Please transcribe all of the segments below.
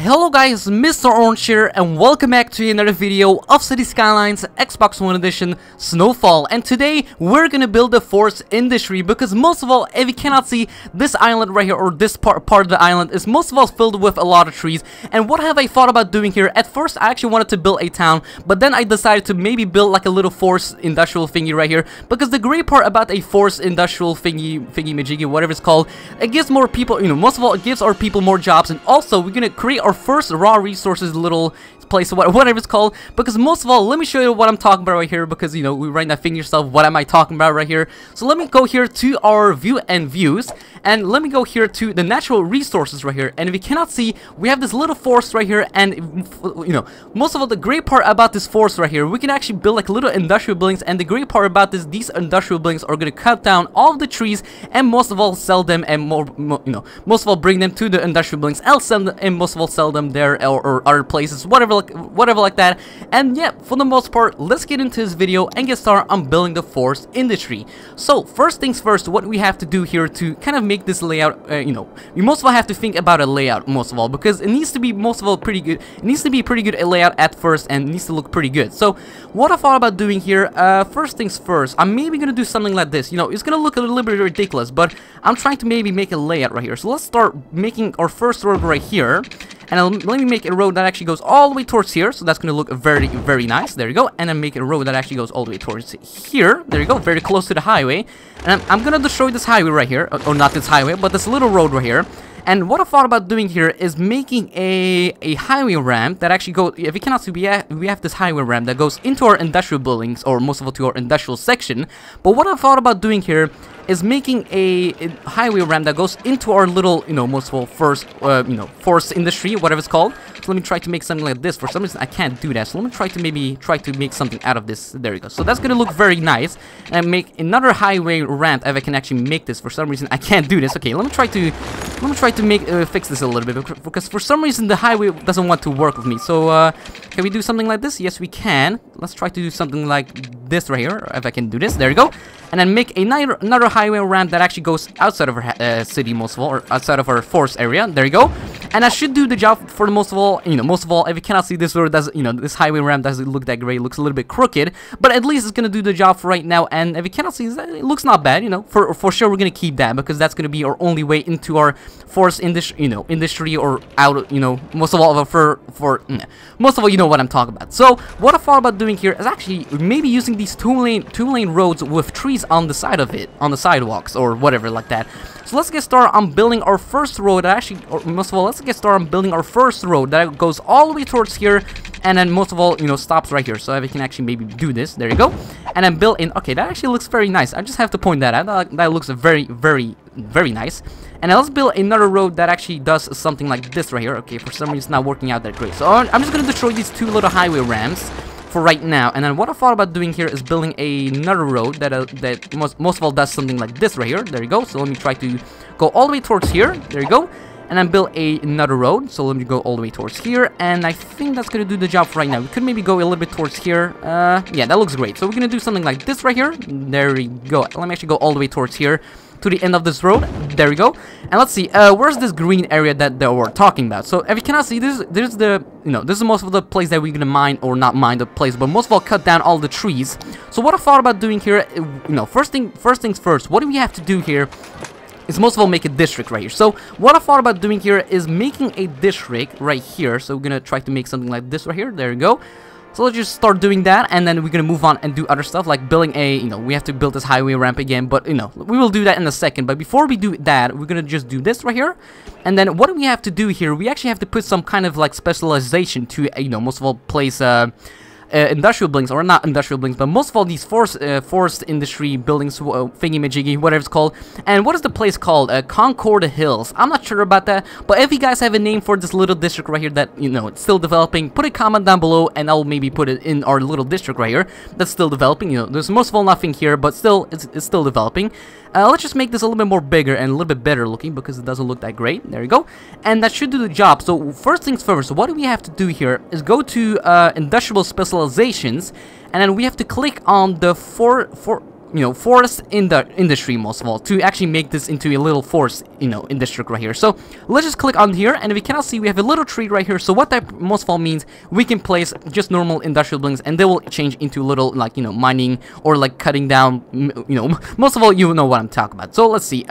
Hello guys, Mr.orange here, and welcome back to another video of City Skylines Xbox One Edition Snowfall. And today we're gonna build a forest industry because most of all, if you cannot see, this island right here, or this part of the island is most of all filled with a lot of trees. And what have I thought about doing here? At first I actually wanted to build a town, but then I decided to maybe build like a little forest industrial thingy right here, because the great part about a forest industrial thingy majiggy, whatever it's called, it gives more people, most of all, it gives our people more jobs. And also we're gonna create our first raw resources little place, whatever it's called, because most of all, let me show you what I'm talking about right here, because we right now think yourself, what am I talking about right here? So let me go here to our view and views, and let me go here to the natural resources right here. And if you cannot see, we have this little forest right here, and most of all, the great part about this forest right here, we can actually build like little industrial buildings. And the great part about these industrial buildings are going to cut down all of the trees, and most of all sell them, and most of all bring them to the industrial buildings, and most of all sell them there, or other places, whatever like that. And yeah, for the most part, let's get into this video and get started on building the forest industry. So first things first, what we have to do here to kind of make this layout, we most of all have to think about a layout, most of all, because it needs to be most of all pretty good. It needs to be pretty good a layout at first, and it needs to look pretty good. So what I thought about doing here, first things first, I'm maybe gonna do something like this. It's gonna look a little bit ridiculous, but I'm trying to maybe make a layout right here. So let's start making our first road right here. And let me make a road that actually goes all the way towards here, so that's going to look very, very nice. There you go. And then make a road that actually goes all the way towards here. There you go, very close to the highway. And I'm going to destroy this highway right here, or not this highway, but this little road right here. And what I thought about doing here is making a highway ramp that actually goes, if you cannot see, we have this highway ramp that goes into our industrial buildings, or most of all to our industrial section. But what I thought about doing here is making a highway ramp that goes into our little, most of all, forest industry, whatever it's called. So let me try to make something like this. For some reason I can't do that, so let me try to make something out of this. There you go. So that's gonna look very nice. And make another highway ramp if I can actually make this. For some reason I can't do this. Okay, let me try to make fix this a little bit, because for some reason the highway doesn't want to work with me. So can we do something like this? Yes, we can. Let's try to do something like this right here, if I can do this. There you go. And then make another highway ramp that actually goes outside of our city, most of all, or outside of our forest area. There you go. And that should do the job for most of all. If you cannot see this road, this highway ramp doesn't look that great. It looks a little bit crooked, but at least it's gonna do the job for right now. And if you cannot see, it looks not bad. For sure we're gonna keep that, because that's gonna be our only way into our forest industry, or out. Most of all, most of all, you know what I'm talking about. So what I thought about doing here is actually maybe using these two lane roads with trees on the side of it, on the sidewalks or whatever like that. So let's get started on building our first road. Most of all, let's get started on building our first road that goes all the way towards here, and then most of all, stops right here. So if we can actually maybe do this, there you go, and then build in. Okay, that actually looks very nice. I just have to point that out. That looks very, very, very nice. And now let's build another road that actually does something like this right here. Okay, for some reason it's not working out that great. So I'm just gonna destroy these two little highway ramps for right now. And then what I thought about doing here is building another road that most of all does something like this right here. There you go. So let me try to go all the way towards here. There you go. And then build another road. So let me go all the way towards here. And I think that's gonna do the job for right now. We could maybe go a little bit towards here. Yeah, that looks great. So we're gonna do something like this right here. There we go. Let me actually go all the way towards here, to the end of this road. There we go. And let's see, where's this green area that we're talking about? So if you cannot see, this is most of the place that we're gonna mine, or not mine the place, but most of all cut down all the trees. So what I thought about doing here, first things first, what do we have to do here is most of all make a district right here. So what I thought about doing here is making a district right here. So we're gonna try to make something like this right here. There you go. So let's just start doing that, and then we're gonna move on and do other stuff like building we have to build this highway ramp again, but we will do that in a second. But before we do that, we're gonna just do this right here. And then what do we have to do here? We actually have to put some kind of like specialization to most of all place industrial buildings, or not industrial buildings, but most of all these forest industry buildings, thingy-majiggy, whatever it's called. And what is the place called? Concord Hills. I'm not sure about that, but if you guys have a name for this little district right here that it's still developing, put a comment down below, and I'll maybe put it in our little district right here that's still developing. There's most of all nothing here, but still it's still developing. Let's just make this a little bit more bigger and a little bit better looking, because it doesn't look that great. There you go. And that should do the job. So first things first, what do we have to do here is go to industrial specializations, and then we have to click on the forest in the industry most of all, to actually make this into a little forest, in district right here. So let's just click on here, and if you cannot see, we have a little tree right here. So what that most of all means, we can place just normal industrial buildings, and they will change into little, like, mining or like cutting down, most of all, you know what I'm talking about. So let's see.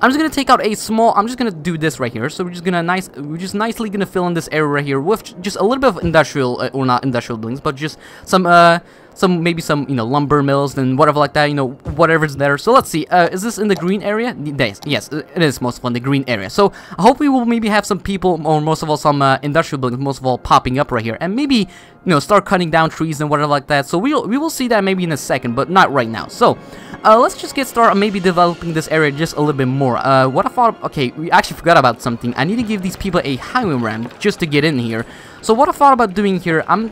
I'm just gonna take out a small. I'm just gonna do this right here. So we're just nicely gonna fill in this area right here with just a little bit of industrial, or not industrial buildings, but just maybe some lumber mills and whatever like that, whatever's there. So let's see. Is this in the green area? Yes, it is most of all in the green area. So I hope we will maybe have some people, or most of all some industrial buildings, most of all popping up right here, and maybe start cutting down trees and whatever like that. So we will see that maybe in a second, but not right now. So let's just get started on maybe developing this area just a little bit more. What I thought, okay, we actually forgot about something. I need to give these people a highway ramp just to get in here. So what I thought about doing here, I'm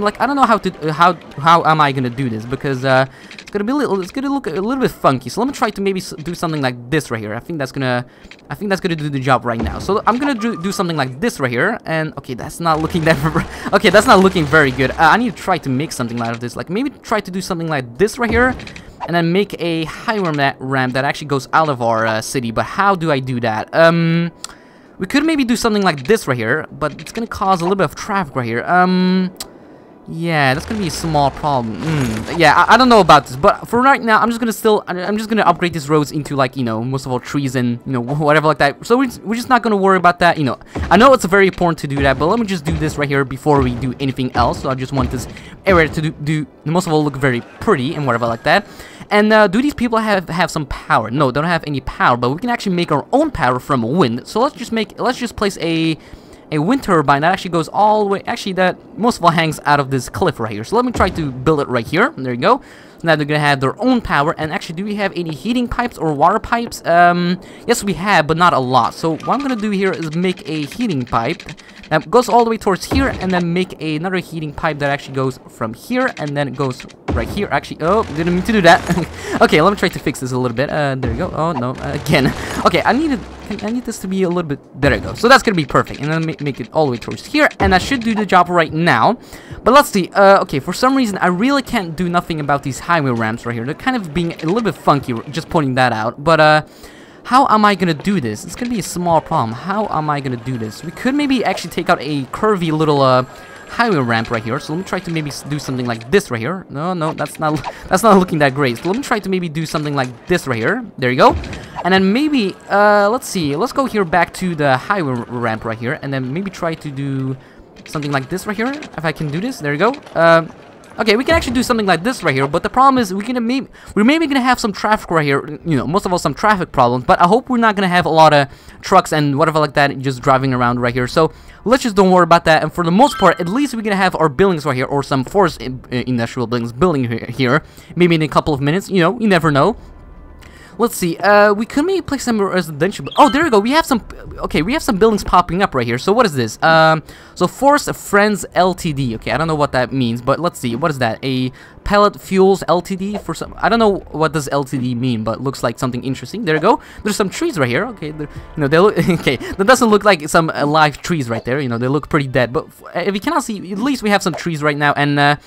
like, I don't know how am I gonna do this, because it's gonna look a little bit funky. So let me try to maybe do something like this right here. I think that's gonna do the job right now. So I'm gonna do something like this right here, and okay, that's not looking that's not looking very good. I need to try to make something out of this, like maybe try to do something like this right here, and then make a highway ramp that actually goes out of our city. But how do I do that? We could maybe do something like this right here, but it's gonna cause a little bit of traffic right here. Yeah, that's gonna be a small problem. Yeah, I don't know about this, but for right now, I'm just gonna upgrade these roads into, like, most of all trees and whatever like that. So we're just not gonna worry about that. I know it's very important to do that, but let me just do this right here before we do anything else. So I just want this area to do most of all look very pretty and whatever like that. And do these people have some power? No, they don't have any power, but we can actually make our own power from wind. So let's just place a wind turbine that actually goes all the way, actually that most of all hangs out of this cliff right here. So let me try to build it right here. There you go. So now they're gonna have their own power. And actually, do we have any heating pipes or water pipes? Yes, we have, but not a lot. So what I'm gonna do here is make a heating pipe that goes all the way towards here, and then make another heating pipe that actually goes from here, and then it goes right here. Actually, oh, didn't mean to do that. Okay, let me try to fix this a little bit. There we go. Oh no, again. Okay, I need this to be a little bit. There we go. So that's gonna be perfect, and then make it all the way towards here, and that should do the job right now. But let's see. Okay, for some reason I really can't do nothing about these highway ramps right here. They're kind of being a little bit funky. Just pointing that out. But how am I gonna do this? It's gonna be a small problem. How am I gonna do this? We could maybe actually take out a curvy little highway ramp right here. So let me try to maybe do something like this right here. No, that's not looking that great. So let me try to maybe do something like this right here. There you go. And then maybe let's see. Let's go here back to the highway ramp right here, and then maybe try to do something like this right here. If I can do this, there you go. Okay, we can actually do something like this right here, but the problem is we're maybe gonna have some traffic right here, most of all some traffic problems, but I hope we're not gonna have a lot of trucks and whatever like that just driving around right here. So let's just don't worry about that, and for the most part, at least we're gonna have our buildings right here, or some forest industrial buildings building here, maybe in a couple of minutes, you never know. Let's see, we could maybe place some residential. Oh, there we go. We have some. Okay, we have some buildings popping up right here. So what is this? So Forest Friends Ltd. Okay, I don't know what that means, but let's see. What is that? A Pellet Fuels Ltd. for some. I don't know what does Ltd mean, but looks like something interesting. There you go. There's some trees right here. Okay, they look. Okay, that doesn't look like some live trees right there. They look pretty dead. But if you cannot see, at least we have some trees right now, and.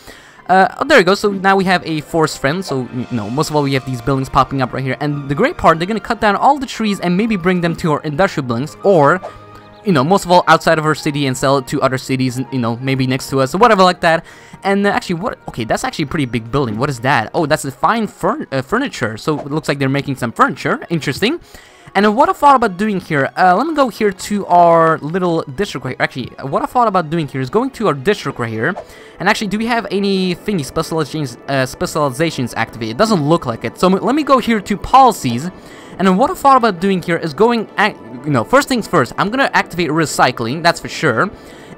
Oh, there we go. So now we have a forest friend. So, most of all, we have these buildings popping up right here. And the great part, they're going to cut down all the trees and maybe bring them to our industrial buildings. Or, most of all, outside of our city and sell it to other cities, maybe next to us or whatever like that. And actually, okay, that's actually a pretty big building. What is that? Oh, that's a fine furniture. So it looks like they're making some furniture. Interesting. And what I thought about doing here, let me go here to our little district right here. Actually, what I thought about doing here is going to our district right here. And actually, do we have any thingy specializations activated? It doesn't look like it. So let me go here to policies. And then what I thought about doing here is going, first things first, I'm going to activate recycling, that's for sure.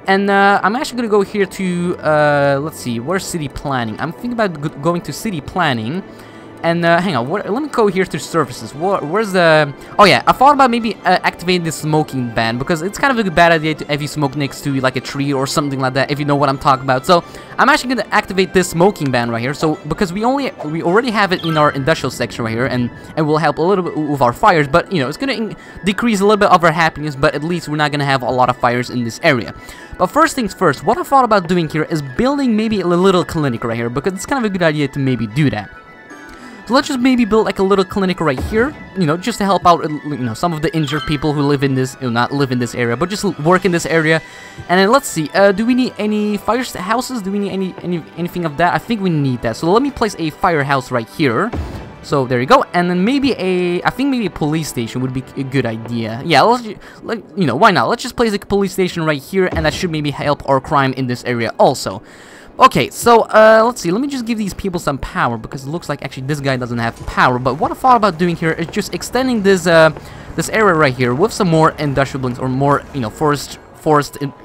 And I'm actually going to go here to, let's see, where's city planning? I'm thinking about going to city planning. And hang on, let me go here to services. Where's the... Oh yeah, I thought about maybe activating the smoking ban, because it's kind of a bad idea if you smoke next to like a tree or something like that, if you know what I'm talking about. So I'm actually going to activate this smoking ban right here. So because we already have it in our industrial section right here, and it will help a little bit with our fires, but it's going to decrease a little bit of our happiness, but at least we're not going to have a lot of fires in this area. But first things first, what I thought about doing here is building maybe a little clinic right here, because it's kind of a good idea to maybe do that. So let's just maybe build like a little clinic right here, you know, just to help out, you know, some of the injured people who live in this, not live in this area, but just work in this area. And then let's see, do we need any fire houses? Do we need anything of that? I think we need that. So let me place a firehouse right here. So there you go, and then maybe I think maybe a police station would be a good idea. Yeah, you know, why not? Let's just place a police station right here, and that should maybe help our crime in this area also. Okay, so let's see. Let me just give these people some power, because it looks like actually this guy doesn't have power. But what I thought about doing here is just extending this this area right here with some more industrial buildings, or more, you know, forest,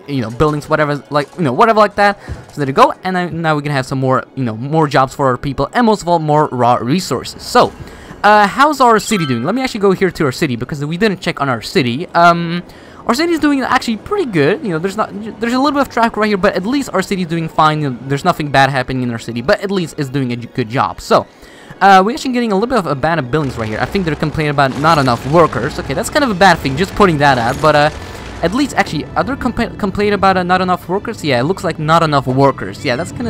you know, buildings, whatever, like, you know, whatever like that. So there you go, and now we can have some more, you know, more jobs for our people, and most of all, more raw resources. So, how's our city doing? Let me actually go here to our city, because we didn't check on our city. Our city is doing actually pretty good. You know, there's a little bit of traffic right here, but at least our city is doing fine. You know, there's nothing bad happening in our city, but at least it's doing a good job. So, we're actually getting a little bit of abandoned buildings right here. I think they're complaining about not enough workers. Okay, that's kind of a bad thing, just putting that out, but at least, actually, other complain about not enough workers. Yeah, it looks like not enough workers. Yeah, that's kind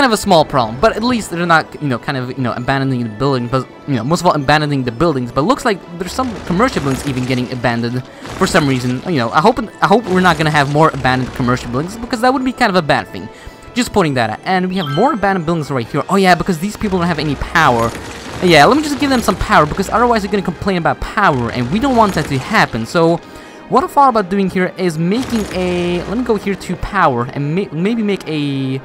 of a small problem. But at least they're not, you know, kind of, you know, abandoning the building. But, you know, most of all, abandoning the buildings. But looks like there's some commercial buildings even getting abandoned for some reason. You know, I hope we're not gonna have more abandoned commercial buildings, because that would be kind of a bad thing. Just pointing that out. And we have more abandoned buildings right here. Oh yeah, because these people don't have any power. Yeah, let me just give them some power, because otherwise they're gonna complain about power, and we don't want that to happen. So, what I thought about doing here is making a... Let me go here to power and maybe make a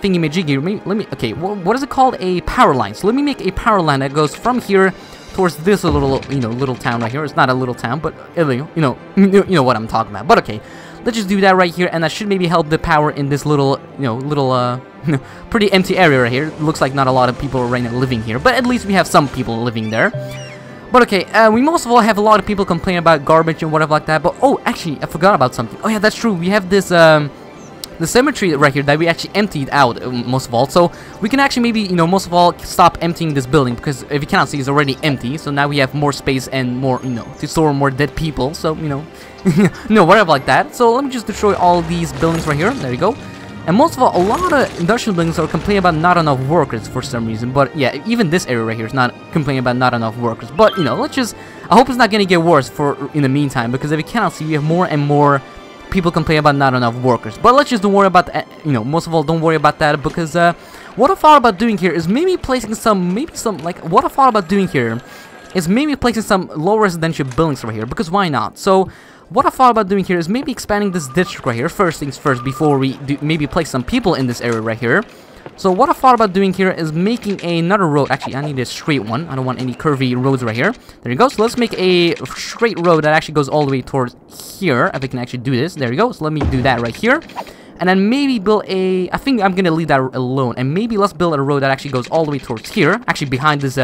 thingy-majiggy. Okay, what is it called? A power line. So let me make a power line that goes from here towards this little, you know, little town right here. It's not a little town, but you know what I'm talking about. But okay, let's just do that right here, and that should maybe help the power in this little, pretty empty area right here. It looks like not a lot of people are right now living here, but at least we have some people living there. But okay, we most of all have a lot of people complain about garbage and whatever like that. But oh, actually, I forgot about something. Oh yeah, that's true. We have this the cemetery right here that we actually emptied out most of all. So we can actually maybe, you know, most of all stop emptying this building, because if you cannot see, it's already empty. So now we have more space and more, you know, to store more dead people. So, you know, no, whatever like that. So let me just destroy all these buildings right here. There you go. And most of all, a lot of industrial buildings are complaining about not enough workers for some reason. But yeah, even this area right here is not complaining about not enough workers. But, you know, let's just... I hope it's not gonna get worse in the meantime, because if you cannot see, we have more and more people complain about not enough workers. But let's just don't worry about that, you know, most of all, don't worry about that, because what I thought about doing here is maybe placing some, what I thought about doing here is maybe placing some low residential buildings right here, because why not? So, what I thought about doing here is maybe expanding this district right here, first things first, before we do maybe place some people in this area right here. So what I thought about doing here is making another road. Actually, I need a straight one. I don't want any curvy roads right here. There you go. So let's make a straight road that actually goes all the way towards here, if I can actually do this. There you go. So let me do that right here. And then maybe build a... I think I'm going to leave that alone. And maybe let's build a road that actually goes all the way towards here. Actually, behind this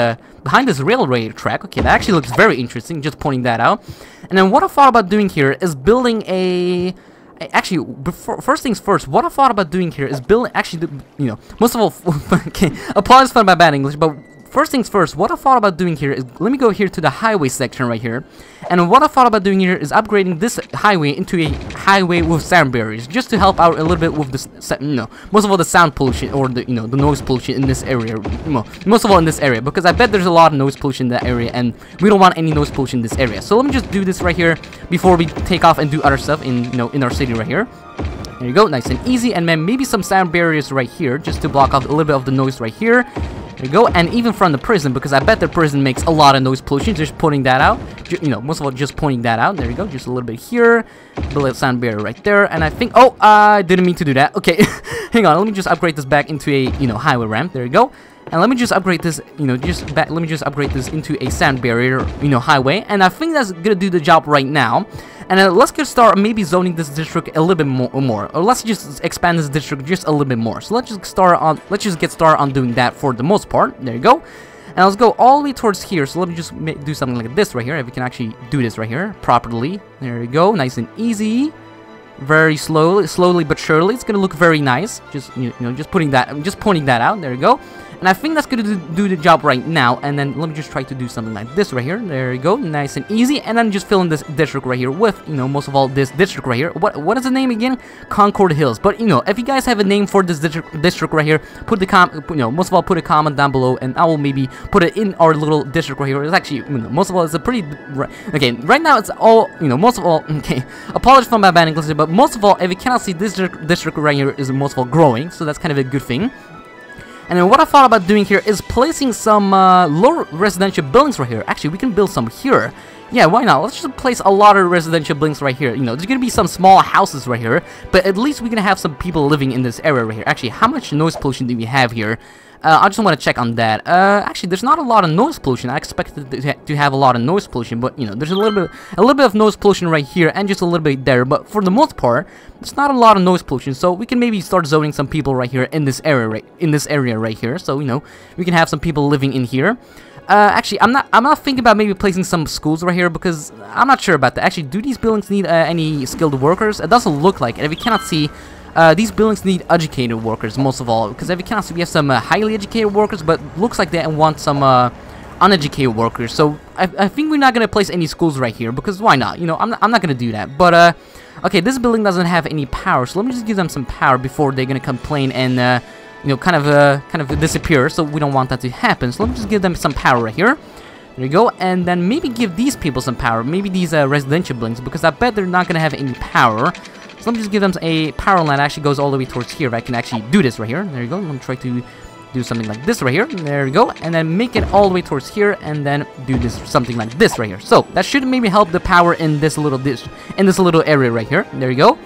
railway track. Okay, that actually looks very interesting. Just pointing that out. And then what I thought about doing here is building a... Actually, first things first, what I thought about doing here is building... Actually, you know, most of all... Okay, apologies for my bad English, but... First things first, what I thought about doing here is, let me go here to the highway section right here. And what I thought about doing here is upgrading this highway into a highway with sound barriers, just to help out a little bit with this, you know, most of all the sound pollution, or the, you know, the noise pollution in this area. Most of all in this area, because I bet there's a lot of noise pollution in that area, and we don't want any noise pollution in this area. So let me just do this right here before we take off and do other stuff in, you know, in our city right here. There you go, nice and easy. And then maybe some sound barriers right here, just to block off a little bit of the noise right here. There you go, and even from the prison, because I bet the prison makes a lot of noise pollution. Just pointing that out, you know, most of all, just pointing that out. There you go, just a little bit here, build a sound barrier right there, and I think, oh, I didn't mean to do that. Okay, hang on, let me just upgrade this back into a, you know, highway ramp. There you go, and let me just upgrade this, you know, let me just upgrade this into a sound barrier, you know, highway, and I think that's gonna do the job right now. And let's get started maybe zoning this district a little bit more, or let's just expand this district just a little bit more. So let's just get started on doing that for the most part. There you go. And let's go all the way towards here. So let me just do something like this right here. If we can actually do this right here properly. There you go, nice and easy. Very slowly but surely, it's gonna look very nice. Just, you know, just pointing that out. There you go. And I think that's gonna do the job right now. And then let me just try to do something like this right here. There you go, nice and easy. And then just fill in this district right here with, you know, most of all this district right here. What is the name again? Concord Hills. But you know, if you guys have a name for this district right here, put most of all put a comment down below, and I will maybe put it in our little district right here. It's actually, you know, most of all, it's a pretty okay. Right now it's all, you know, most of all. Okay, apologies for my bad English, but most of all, if you cannot see, this district right here is most of all growing, so that's kind of a good thing. And then what I thought about doing here is placing some low residential buildings right here. Actually, we can build some here. Yeah, why not? Let's just place a lot of residential buildings right here. You know, there's gonna be some small houses right here, but at least we're gonna have some people living in this area right here. Actually, how much noise pollution do we have here? I just want to check on that. Actually, there's not a lot of noise pollution. I expected to have a lot of noise pollution, but you know, there's a little bit of noise pollution right here, and just a little bit there. But for the most part, there's not a lot of noise pollution. So we can maybe start zoning some people right here in this area, right here. So you know, we can have some people living in here. Actually, I'm not thinking about maybe placing some schools right here because I'm not sure about that. Actually, do these buildings need any skilled workers? It doesn't look like it. If you cannot see. These buildings need educated workers, most of all, because if you cannot see, we have some highly educated workers, but looks like they want some uneducated workers. So I think we're not gonna place any schools right here because why not? You know, I'm not gonna do that. But okay, this building doesn't have any power, so let me just give them some power before they're gonna complain and you know, kind of disappear. So we don't want that to happen. So let me just give them some power right here. There you go, and then maybe give these people some power. Maybe these residential buildings, because I bet they're not gonna have any power. So let me just give them a power line that actually goes all the way towards here. I can actually do this right here. There you go. Let me try to do something like this right here. There you go. And then make it all the way towards here, and then do this something like this right here. So that should maybe help the power in this little area right here. There you go.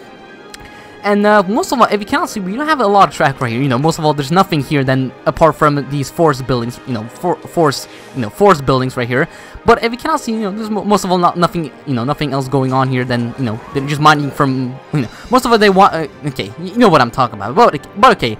And most of all, if you cannot see, we don't have a lot of traffic right here. You know, most of all, there's nothing here then apart from these forest buildings. You know, forest buildings right here. But if you cannot see, you know, there's most of all nothing. You know, nothing else going on here. Then you know, they're just mining from. You know, most of all they want. Okay, you know what I'm talking about. But okay,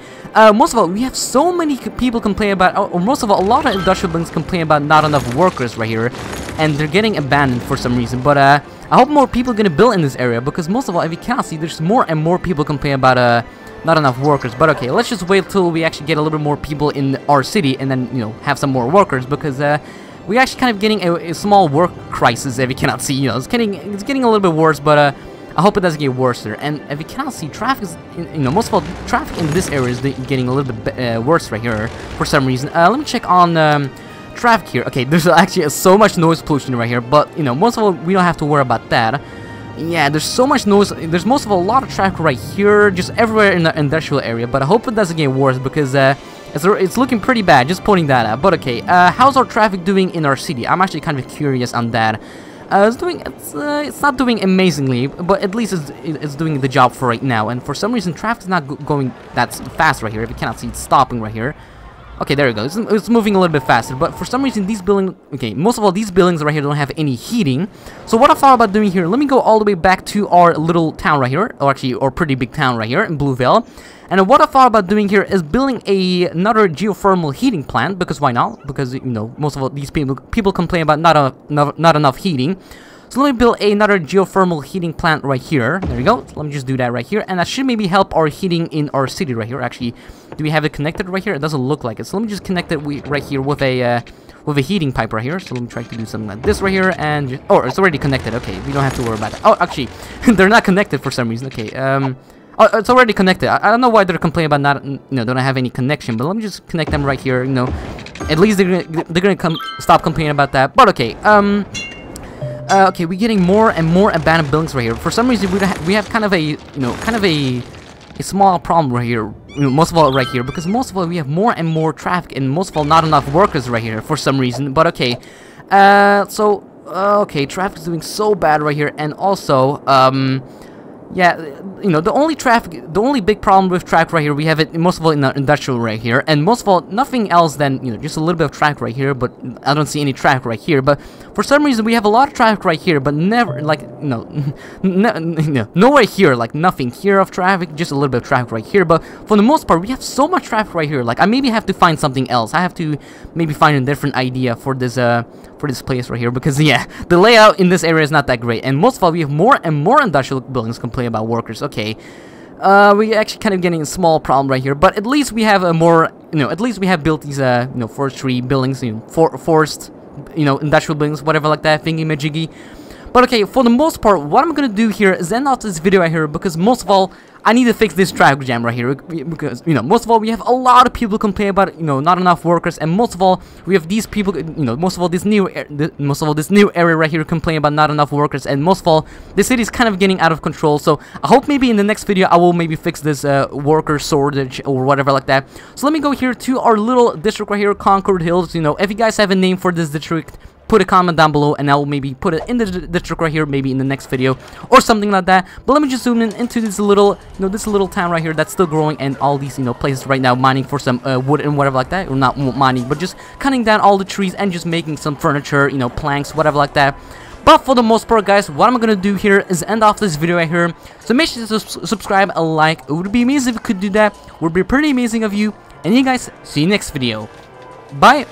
most of all, we have so many people complain about, or most of all, a lot of industrial buildings complain about not enough workers right here, and they're getting abandoned for some reason. But I hope more people are gonna build in this area because most of all, if you cannot see, there's more and more people complain about not enough workers. But okay, let's just wait till we actually get a little bit more people in our city, and then you know, have some more workers because we're actually kind of getting a small work crisis. If you cannot see, you know, it's getting a little bit worse. But I hope it doesn't get worse there. And if you cannot see, traffic is, you know, most of all, traffic in this area is getting a little bit worse right here for some reason. Let me check on traffic here. Okay, there's actually so much noise pollution right here, but you know, most of all, we don't have to worry about that. Yeah, there's so much noise. There's most of all, a lot of traffic right here, just everywhere in the industrial area. But I hope it doesn't get worse because it's looking pretty bad. Just pointing that out. But okay, how's our traffic doing in our city? I'm actually kind of curious on that. It's not doing amazingly, but at least it's doing the job for right now. And for some reason, traffic's not going that fast right here. If you cannot see, it's stopping right here. Okay, there you go. It's moving a little bit faster, but for some reason these buildings, okay, most of all these buildings right here don't have any heating. So what I thought about doing here, let me go all the way back to our little town right here, or actually our pretty big town right here in Bluevale. And what I thought about doing here is building another geothermal heating plant, because why not? Because you know, most of all these people complain about not enough heating. So let me build another geothermal heating plant right here. There you go. Let me just do that right here, and that should maybe help our heating in our city right here. Actually, do we have it connected right here? It doesn't look like it. So let me just connect it right here with a heating pipe right here. So let me try to do something like this right here, and just, oh, it's already connected. Okay, we don't have to worry about that. Oh, actually, they're not connected for some reason. Okay, oh, it's already connected. I don't know why they're complaining about not, you know, don't have any connection. But let me just connect them right here. You know, at least they're gonna stop complaining about that. But okay, okay, we're getting more and more abandoned buildings right here. For some reason, we have kind of a small problem right here. You know, most of all right here, because most of all we have more and more traffic, and most of all not enough workers right here for some reason. But okay, so okay, traffic is doing so bad right here, and also yeah, you know, the only big problem with traffic right here, we have it most of all in the industrial right here, and most of all nothing else than, you know, just a little bit of traffic right here, but I don't see any traffic right here. But for some reason we have a lot of traffic right here, but never, like, you know, nowhere here, like nothing here of traffic, just a little bit of traffic right here. But for the most part we have so much traffic right here, like I maybe have to find something else. I have to maybe find a different idea for this place right here, because yeah, the layout in this area is not that great, and most of all we have more and more industrial buildings complain about workers. Okay, we actually kind of getting a small problem right here, but at least we have a more, at least we have built these, forestry buildings, forest, industrial buildings, whatever like that, thingy majiggy. But okay, for the most part, what I'm gonna do here is end off this video right here, because most of all, I need to fix this traffic jam right here, because, most of all, we have a lot of people complain about, not enough workers, and most of all, we have these people, most of all, this new area right here complain about not enough workers, and most of all, the city is kind of getting out of control. So I hope maybe in the next video, I will maybe fix this worker shortage or whatever like that. So let me go here to our little district right here, Concord Hills. If you guys have a name for this district, put a comment down below, and I will maybe put it in the district right here, maybe in the next video or something like that. But let me just zoom in into this little, this little town right here that's still growing, and all these, places right now mining for some wood and whatever like that, or not mining, but just cutting down all the trees and just making some furniture, planks, whatever like that. But for the most part, guys, what I'm gonna do here is end off this video right here. So make sure to subscribe, a like. It would be amazing if you could do that. Would be pretty amazing of you. And you guys, see you next video. Bye.